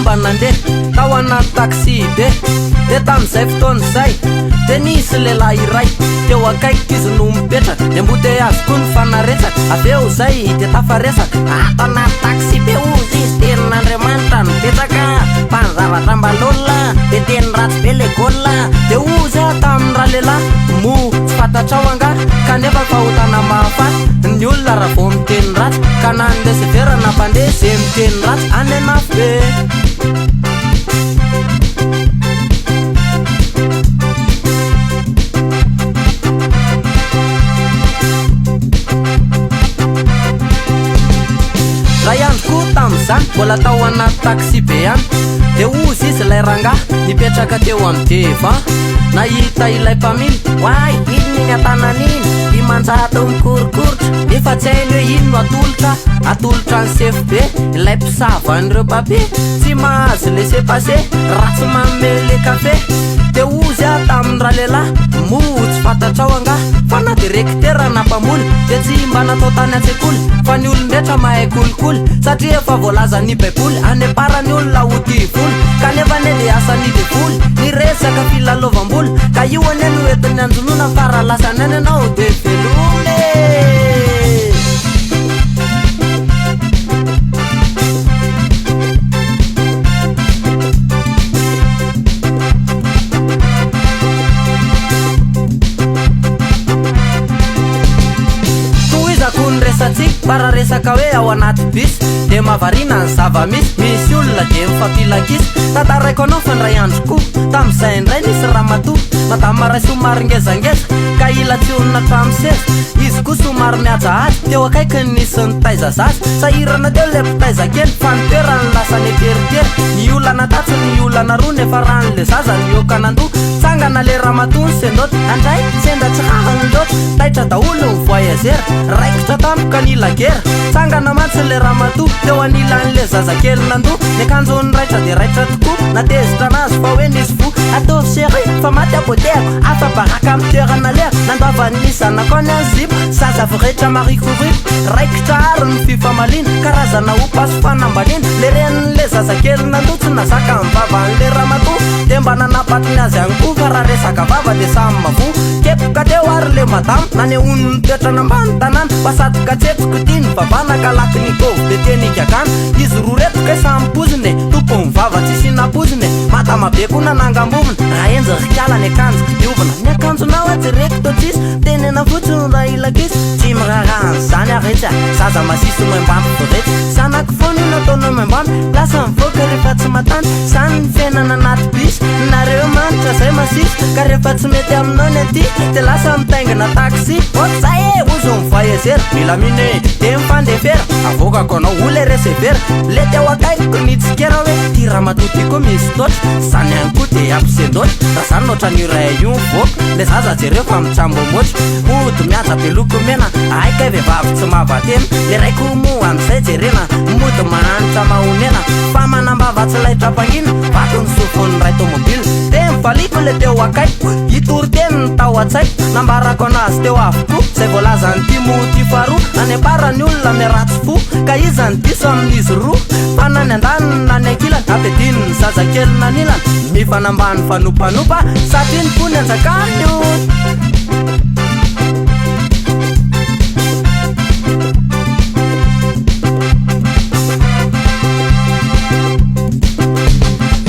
mba nandeha tao anaty taxibe de tam'izay fotoan'izay de nisy lehilahy iray teo akaiky izy no mipetraka ny embouteillage koa ny fanaretsaka aveo zay de tafaresaka ato anaty taxibe ozy izy tenin'Andriamanitra nipetsaka mpanzavatra mbalolona de teny ratsy be legôla de ozy a tamin'ny raha lehilahy mo tsy fantatrao anga kanefa fahotana mahafaty ny olona raha vao miteny ratsy ka nanlesy verana mpandeha zay miteny ratsy any anafo be raha ihany koa tam'izany mbola tao anaty taxibe any de ozy izy ilay rangahy nipetraka teo amin'ny deva nahita ilay mpamily oay inony atanan'iny imanjado mikorokorotra efa tsy hainy hoe ino atolotra ny CFB ilay mpisava an'ireo papier tsy mahazo laissez-passer ratsy manome le café de ozy a tamin'ny raha lehilahy mo tsy fantatrao anga fa na directeur na mpamoly de tsy mba natao tany an-tsekoly fa ny olon-drehetra mahay kolikoly satria efa voalaza ny baiboly aneparany olona ho tivolo kanefa ne le asany devoly ny resaka filalaovam-boly ka io ane no entin'ny anjonona faralasany any anao de velome bara resaka hoe ao anaty bis de mavarina ny zava-misy olona de mifampilakisy tantaraiko anao fa ndray andro koa tam'izay indray nisy ramatoa madama maray somary ngezangeza ka ila tsy onina tramoseza izy koa somary miajahazy teo akaiky nisy nitaiza zazy sahirana teo le mpitaiza kely fa nitoerany lasany teritery ny olana tatsy ny olana roa nefa ran'le zaza ny iokanandoha tsangana le ramatoa ny sendotra andray senda tsy rahany loatra taitra daholo ny voyageur raikitra tampoka nila gera tsangana matsy le ramatoa teo anilan'le zazakely nandoha ny akanjony raitra de raitra tokoa natezitra anazy fa hoe nisy fo ataovy sery fa maty aboteko afa-baraka amin'ny toerana leha nandoavan'ny zanako any any zipo zaza voretra marikoriko raikitra ary ny fifamalina karazana opaso fanambalina le renin'le zazakely nandoha tsy nazaka mivavan'le ramatoa de mba nanapatiny azy any koa fa raha resaka vava de samy mavo kepoka teo ary le madamo nany onony toetrana ambany tanàna fasadoka tsetsiko ty ny vavana ka laky ny tovy de tenikakana izy roa retoka sampoziny tompo mivava tsisy napoziny matamabe koa nanangambovina raha enjerikiala ny akanjoko diovina ny akanjonao a jerekito tsisy tenena fotsiny raha ilakisy tsy mirarahany zany aretsy a zaza masisy moembamby voretsy zanako foana io nataonao moembamby lasa mivoaka rehefa tsy matany zany ny fiainana anaty bis nareo manitra zay masisy ka rehefa tsy mety aminao ny aty de lasa mitaingina taxi otzay e ozy mivoyageur mila mine de mifandefera avokako anao ole resevera le teo akaikiko nitsikera hoe ty ramatoty koa misy totra zany any koa de ampisendotra raha zany notra ny ray io mivoaka le zaza jereo fa mitsambomotra mody miaja be loko mena aika vehivavy tsy mahavatena le raiko mo am'izay jerena mody mahanitra mahonena fa manambava tsy laitra mpangina vato ny sofony ray tomobily de mivaliko le teo akaiko itory teny ny tao atsaiko nambarako anazy teo avokoa zay voalazany ty mo ty faharoa naneparany olona miaratsy fo ka izany diso amin'izy roa fa nany andaniny nany ankilany apediny ny zazakely nanilana mifanambany fanopanopa satria ny pony anjakany io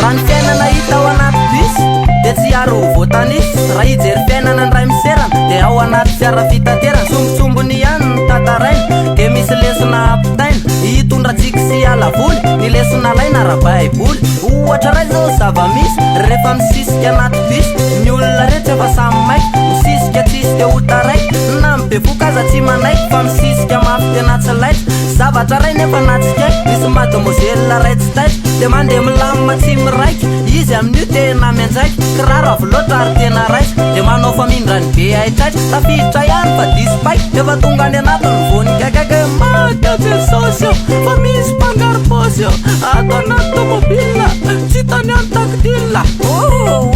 raha ny fiainana hita ao anaty bis de tsy aro voatanisy raha ijery fiainana ny ray miserana de ao anaty fiara fitaterana sombotsombony ihany ny tataraina de misy lesona ampitaina hitondratsika sy alavoly ny lesona laina raha-baiboly ohatra ray zao zava-misy rehefa misisika anaty bis ny olona rehetra efa samy maiky misisika tsisy de hotaraiky na mibe fokaza tsy manaiky fa misisika mafy tena tsy laitra zavatra ray nefa natsikaiky misy mademoiselle ray tsy taitra de mandeha milamima tsy miraiky izy amin'io tena mianjaiky kiraro avy loatra ary tena raisa de manao famindrany be aitraitra tafiditra ihany fa disy paiky defa tonga any anatiny vonikakaka makabe sosio fa misy mpangary posio ato anaty tomobila tsy tany any takdila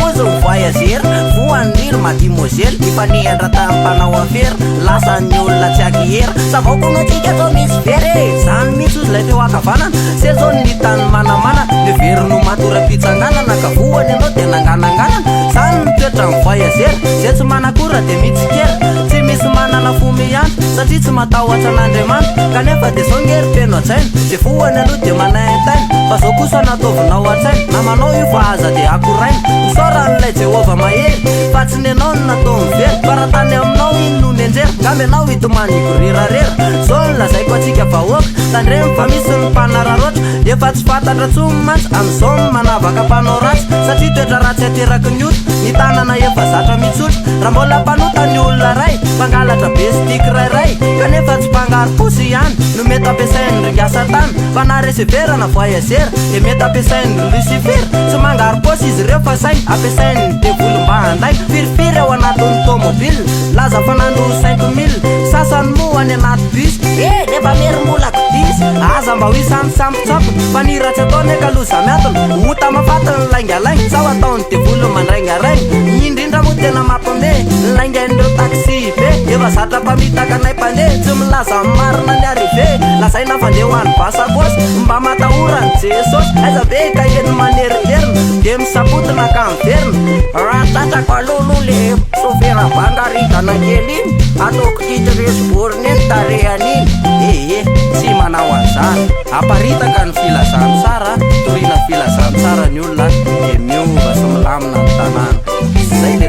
ozy mivoyageur voan'iry madimozely ifanihatra tamin'ny mpanao afera lasa ny olona tsy aky mahery zavaokonatsika atao misy very zany mihitsy ozy lay teo akavanana se zao ny tany manamana le verino matorapitsanganana ka voany anao de nangananganana zany mitoetra mivoyagery zay tsy manakora de mitsikera tsy misy manana fomy ihany satria tsy matahotra an'Andriamanitra kanefa de zao ngery teno atsaina de voany aloha de manaintaina fa zao kosa nataovinao atsaina na manao io fa aza de akoraina misoran'ilay Jehova mahery fa tsy ny anao no natao mivery fa raha tany aminao iny no nenjera ngamby anao itomaniko rerarera zao ny lazaiko atsika vahoaka tandremy fa misy ny mpanararoatra efa tsy fantatra tsomy mantsy am'izao ny manavaka mpanao ratsy satria toetra ratsy ateraky ny ota ny tanana efa zatra mitsotra raha mbola mpanota ny olona ray mpangalatra be sy tiky rairay kanefa tsy mpangary posy ihany no mety ampiasainy ringasa tany fa na reseverana voyagera de mety ampiasainy lucifer tsy mangary posy izy ireo fa sainy ampiasainy devoly mba handay firifiry ao anatin'ny tomobile laza fanandro 5000 sasany moa any anaty bus nefa merimolako disy aza mba ho isambisambotsapony fa ny ratsy ataony ekaloza miatony ota mafatany laingalaigny sao ataony devoly mandraingaraigny indrindra moa tena mampame laingain'ireo taxibe efa zatra mpamitaka anay mpandeha tsy milaza marina ny arrivé lazaina fandeha ho any basakosy mba matahorany jesosy aiza be ka eny manerinerina de misapotina ka miverina raha tatrako alolo le sofera bangaritana kely iny ataoko titresboriny eny tarehan'iny tsy manao an'izany aparitaka ny filazany tsara torina filazany tsara ny olona de miova sy milamina ny tanàna zay le